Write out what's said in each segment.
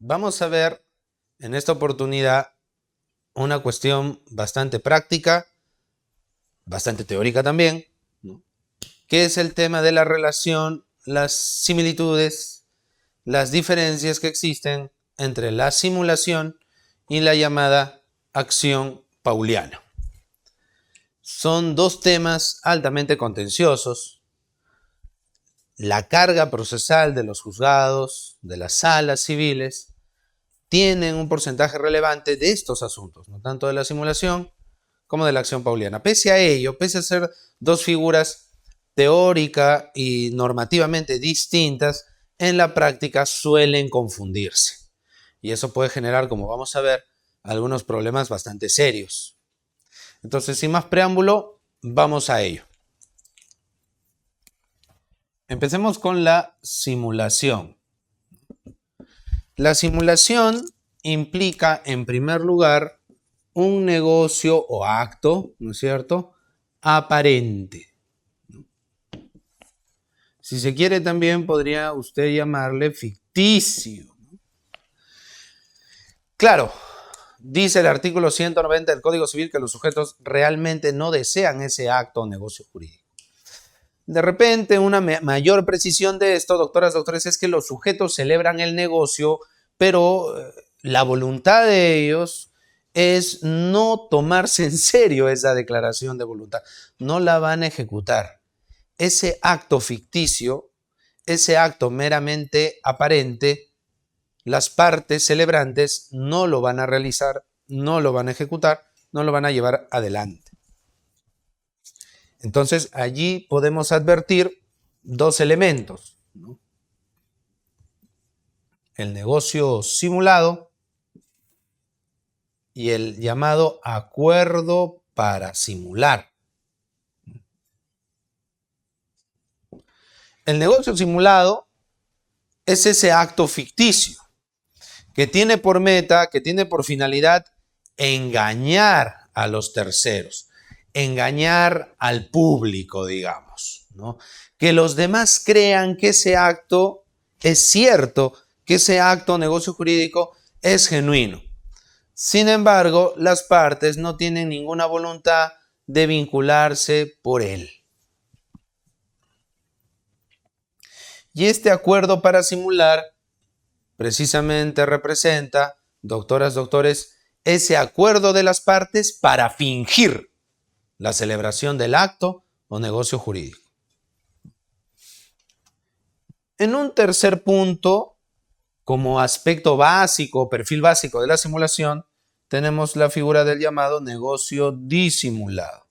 Vamos a ver en esta oportunidad una cuestión bastante práctica, bastante teórica también, ¿no? Que es el tema de la relación, las similitudes, las diferencias que existen entre la simulación y la llamada acción pauliana. Son dos temas altamente contenciosos. La carga procesal de los juzgados, de las salas civiles, tienen un porcentaje relevante de estos asuntos, no tanto de la simulación como de la acción pauliana. Pese a ello, pese a ser dos figuras teórica y normativamente distintas, en la práctica suelen confundirse. Y eso puede generar, como vamos a ver, algunos problemas bastante serios. Entonces, sin más preámbulo, vamos a ello. Empecemos con la simulación. La simulación implica, en primer lugar, un negocio o acto, ¿no es cierto?, aparente. Si se quiere, también podría usted llamarle ficticio. Claro, dice el artículo 190 del Código Civil que los sujetos realmente no desean ese acto o negocio jurídico. De repente, una mayor precisión de esto, doctoras, doctores, es que los sujetos celebran el negocio, pero la voluntad de ellos es no tomarse en serio esa declaración de voluntad. No la van a ejecutar. Ese acto ficticio, ese acto meramente aparente, las partes celebrantes no lo van a realizar, no lo van a ejecutar, no lo van a llevar adelante. Entonces, allí podemos advertir dos elementos, ¿no? El negocio simulado y el llamado acuerdo para simular. El negocio simulado es ese acto ficticio que tiene por meta, que tiene por finalidad engañar a los terceros, engañar al público, digamos, ¿no? Que los demás crean que ese acto es cierto, que ese acto negocio jurídico es genuino. Sin embargo, las partes no tienen ninguna voluntad de vincularse por él. Y este acuerdo para simular precisamente representa, doctoras, doctores, ese acuerdo de las partes para fingir la celebración del acto o negocio jurídico. En un tercer punto, como aspecto básico, perfil básico de la simulación, tenemos la figura del llamado negocio disimulado,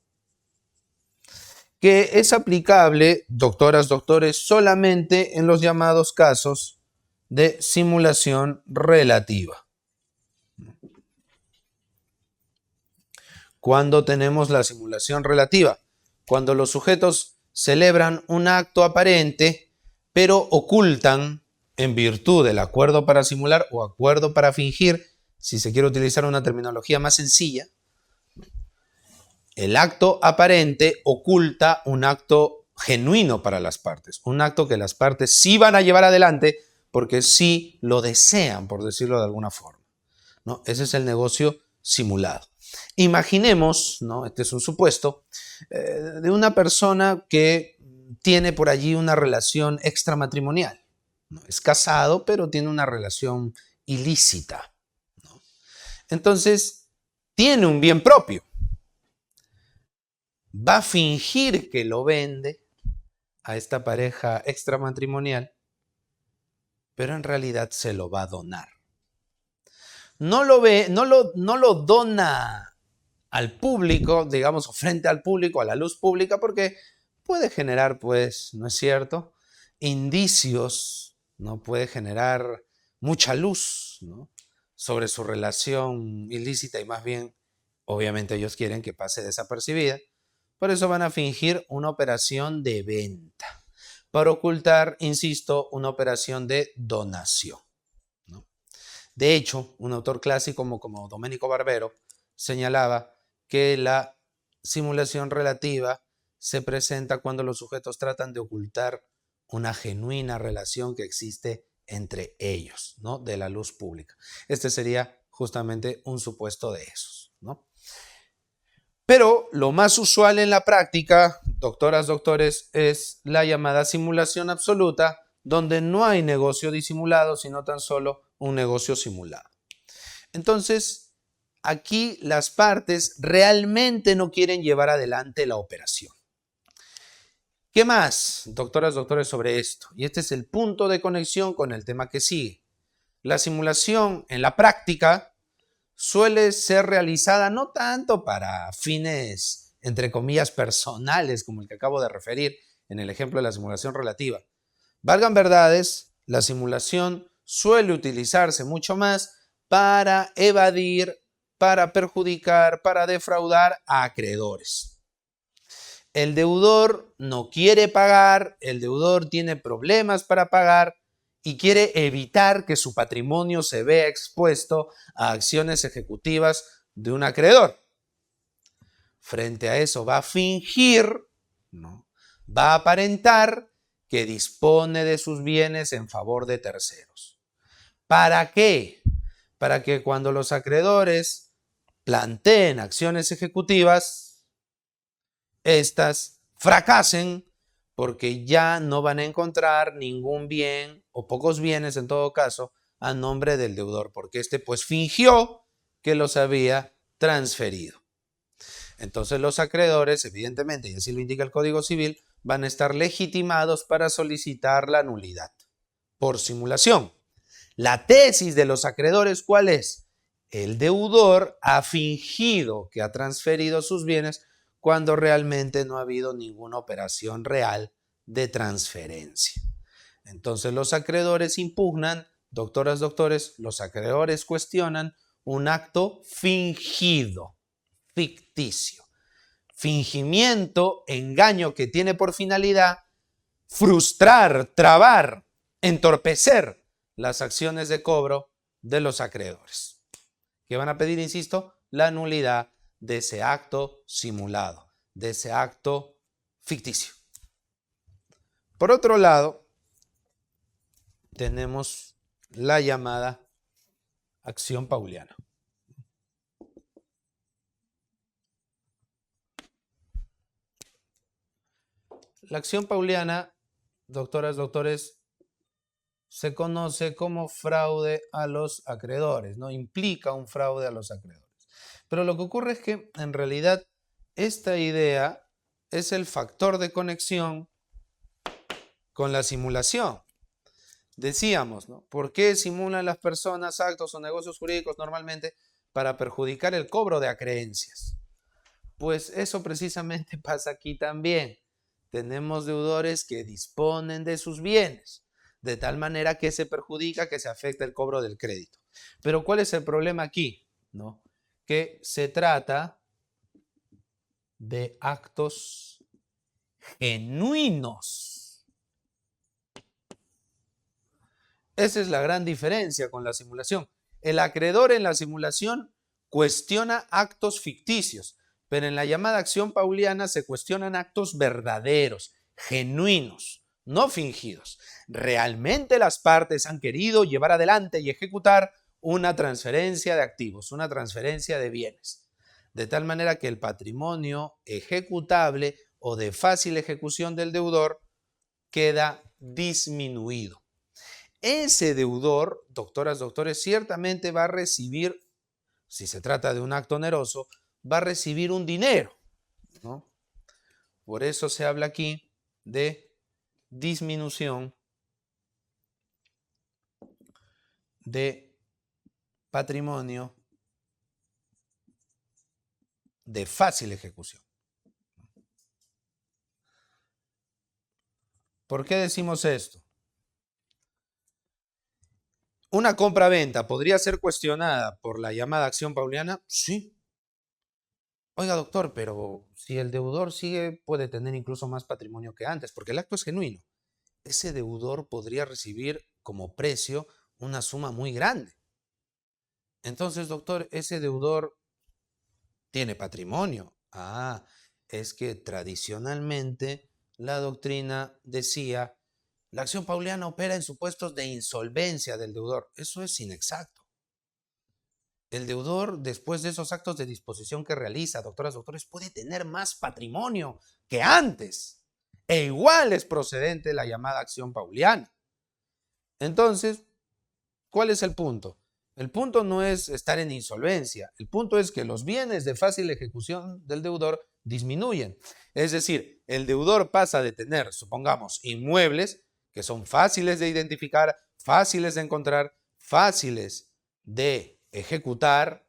que es aplicable, doctoras, doctores, solamente en los llamados casos de simulación relativa. Cuando tenemos la simulación relativa, cuando los sujetos celebran un acto aparente, pero ocultan, en virtud del acuerdo para simular o acuerdo para fingir, si se quiere utilizar una terminología más sencilla, el acto aparente oculta un acto genuino para las partes, un acto que las partes sí van a llevar adelante porque sí lo desean, por decirlo de alguna forma, ¿no? Ese es el negocio simulado. Imaginemos, ¿no?, este es un supuesto, de una persona que tiene por allí una relación extramatrimonial, ¿no? Es casado, pero tiene una relación ilícita, ¿no? Entonces, tiene un bien propio. Va a fingir que lo vende a esta pareja extramatrimonial, pero en realidad se lo va a donar. No lo dona al público, digamos, frente al público, a la luz pública, porque puede generar, pues, ¿no es cierto?, indicios, ¿no? Puede generar mucha luz, ¿no?, sobre su relación ilícita y más bien, obviamente ellos quieren que pase desapercibida. Por eso van a fingir una operación de venta, para ocultar, insisto, una operación de donación, ¿no? De hecho, un autor clásico como Domenico Barbero señalaba que la simulación relativa se presenta cuando los sujetos tratan de ocultar una genuina relación que existe entre ellos, ¿no? De la luz pública. Este sería justamente un supuesto de esos, ¿no? Pero lo más usual en la práctica, doctoras, doctores, es la llamada simulación absoluta, donde no hay negocio disimulado, sino tan solo un negocio simulado. Entonces, aquí las partes realmente no quieren llevar adelante la operación. ¿Qué más, doctoras, doctores, sobre esto? Y este es el punto de conexión con el tema que sigue. La simulación en la práctica suele ser realizada no tanto para fines, entre comillas, personales, como el que acabo de referir en el ejemplo de la simulación relativa. Valgan verdades, la simulación suele utilizarse mucho más para evadir, para perjudicar, para defraudar a acreedores. El deudor no quiere pagar, el deudor tiene problemas para pagar y quiere evitar que su patrimonio se vea expuesto a acciones ejecutivas de un acreedor. Frente a eso va a fingir, ¿no? Va a aparentar que dispone de sus bienes en favor de terceros. ¿Para qué? Para que cuando los acreedores planteen acciones ejecutivas, estas fracasen porque ya no van a encontrar ningún bien o pocos bienes en todo caso a nombre del deudor, porque este pues fingió que los había transferido. Entonces los acreedores, evidentemente, y así lo indica el Código Civil, van a estar legitimados para solicitar la nulidad por simulación. La tesis de los acreedores, ¿cuál es? El deudor ha fingido que ha transferido sus bienes cuando realmente no ha habido ninguna operación real de transferencia. Entonces los acreedores impugnan, doctoras, doctores, los acreedores cuestionan un acto fingido, ficticio. Fingimiento, engaño que tiene por finalidad frustrar, trabar, entorpecer las acciones de cobro de los acreedores, que van a pedir, insisto, la nulidad de ese acto simulado, de ese acto ficticio. Por otro lado, tenemos la llamada acción pauliana. La acción pauliana, doctoras, doctores, se conoce como fraude a los acreedores, ¿no? Implica un fraude a los acreedores. Pero lo que ocurre es que en realidad esta idea es el factor de conexión con la simulación. Decíamos, ¿no? ¿Por qué simulan las personas actos o negocios jurídicos normalmente? Para perjudicar el cobro de acreencias. Pues eso precisamente pasa aquí también. Tenemos deudores que disponen de sus bienes, de tal manera que se perjudica, que se afecta el cobro del crédito. Pero ¿cuál es el problema aquí? ¿No? Que se trata de actos genuinos. Esa es la gran diferencia con la simulación. El acreedor en la simulación cuestiona actos ficticios, pero en la llamada acción pauliana se cuestionan actos verdaderos, genuinos, no fingidos. Realmente las partes han querido llevar adelante y ejecutar una transferencia de activos, una transferencia de bienes, de tal manera que el patrimonio ejecutable o de fácil ejecución del deudor queda disminuido. Ese deudor, doctoras, doctores, ciertamente va a recibir, si se trata de un acto oneroso, va a recibir un dinero, ¿no? Por eso se habla aquí de disminución de patrimonio de fácil ejecución. ¿Por qué decimos esto? ¿Una compra-venta podría ser cuestionada por la llamada acción pauliana? Sí. Oiga, doctor, pero si el deudor sigue, puede tener incluso más patrimonio que antes, porque el acto es genuino. Ese deudor podría recibir como precio una suma muy grande. Entonces, doctor, ese deudor tiene patrimonio. Es que tradicionalmente la doctrina decía La acción pauliana opera en supuestos de insolvencia del deudor. Eso es inexacto. El deudor, después de esos actos de disposición que realiza, doctoras, doctores, puede tener más patrimonio que antes. E igual es procedente la llamada acción pauliana. Entonces, ¿cuál es el punto? El punto no es estar en insolvencia. El punto es que los bienes de fácil ejecución del deudor disminuyen. Es decir, el deudor pasa de tener, supongamos, inmuebles que son fáciles de identificar, fáciles de encontrar, fáciles de ejecutar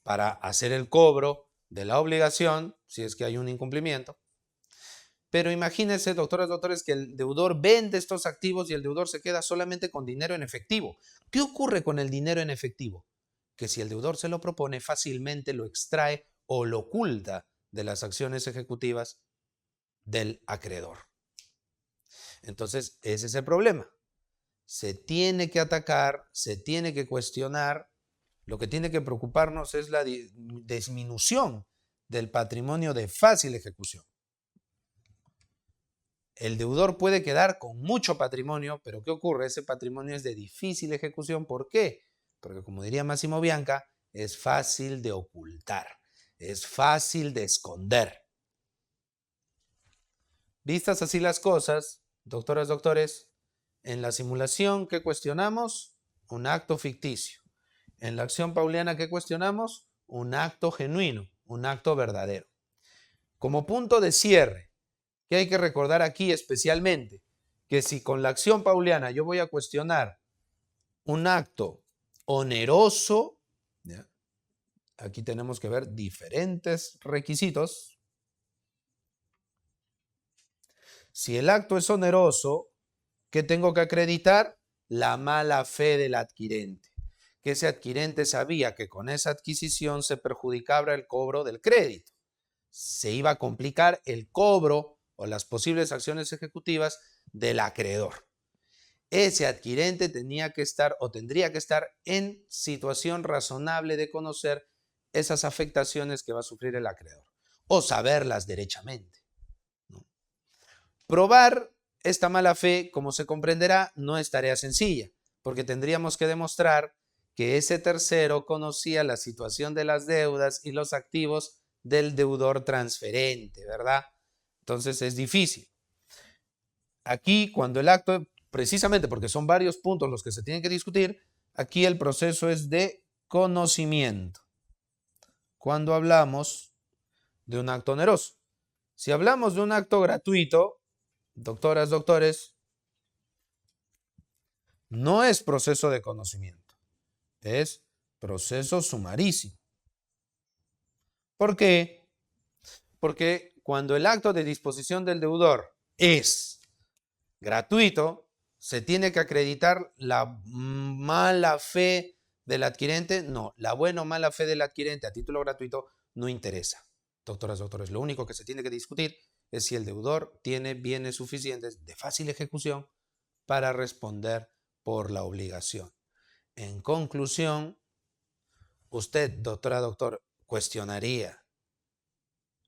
para hacer el cobro de la obligación, si es que hay un incumplimiento. Pero imagínense, doctoras, doctores, que el deudor vende estos activos y el deudor se queda solamente con dinero en efectivo. ¿Qué ocurre con el dinero en efectivo? Que si el deudor se lo propone, fácilmente lo extrae o lo oculta de las acciones ejecutivas del acreedor. Entonces, ese es el problema. Se tiene que atacar, se tiene que cuestionar. Lo que tiene que preocuparnos es la disminución del patrimonio de fácil ejecución. El deudor puede quedar con mucho patrimonio, pero ¿qué ocurre? Ese patrimonio es de difícil ejecución. ¿Por qué? Porque, como diría Máximo Bianca, es fácil de ocultar, es fácil de esconder. Vistas así las cosas, doctoras, doctores, en la simulación, ¿qué cuestionamos? Un acto ficticio. En la acción pauliana, ¿qué cuestionamos? Un acto genuino, un acto verdadero. Como punto de cierre, ¿qué hay que recordar aquí especialmente? Que si con la acción pauliana yo voy a cuestionar un acto oneroso, ¿ya? Aquí tenemos que ver diferentes requisitos. Si el acto es oneroso, ¿qué tengo que acreditar? La mala fe del adquirente. Que ese adquirente sabía que con esa adquisición se perjudicaba el cobro del crédito. Se iba a complicar el cobro o las posibles acciones ejecutivas del acreedor. Ese adquirente tenía que estar o tendría que estar en situación razonable de conocer esas afectaciones que va a sufrir el acreedor o saberlas derechamente, ¿no? Probar esta mala fe, como se comprenderá, no es tarea sencilla, porque tendríamos que demostrar que ese tercero conocía la situación de las deudas y los activos del deudor transferente, ¿verdad? Entonces es difícil. Aquí, cuando el acto, precisamente porque son varios puntos los que se tienen que discutir, aquí el proceso es de conocimiento. Cuando hablamos de un acto oneroso. Si hablamos de un acto gratuito, doctoras, doctores, no es proceso de conocimiento, es proceso sumarísimo. ¿Por qué? Porque cuando el acto de disposición del deudor es gratuito, se tiene que acreditar la mala fe del adquirente. No, la buena o mala fe del adquirente a título gratuito no interesa. Doctoras, doctores, lo único que se tiene que discutir es si el deudor tiene bienes suficientes de fácil ejecución para responder por la obligación. En conclusión, usted, doctora, doctor, cuestionaría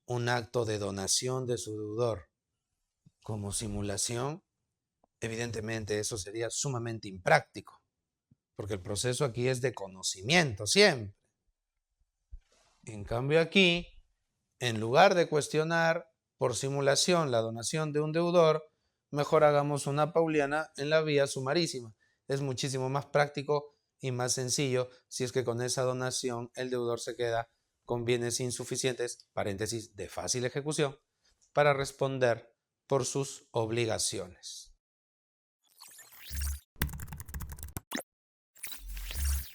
un acto de donación de su deudor como simulación. Evidentemente eso sería sumamente impráctico, porque el proceso aquí es de conocimiento siempre. En cambio aquí, en lugar de cuestionar por simulación la donación de un deudor, mejor hagamos una pauliana en la vía sumarísima. Es muchísimo más práctico y más sencillo si es que con esa donación el deudor se queda con bienes insuficientes, paréntesis, de fácil ejecución, para responder por sus obligaciones.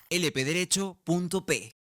lpderecho.p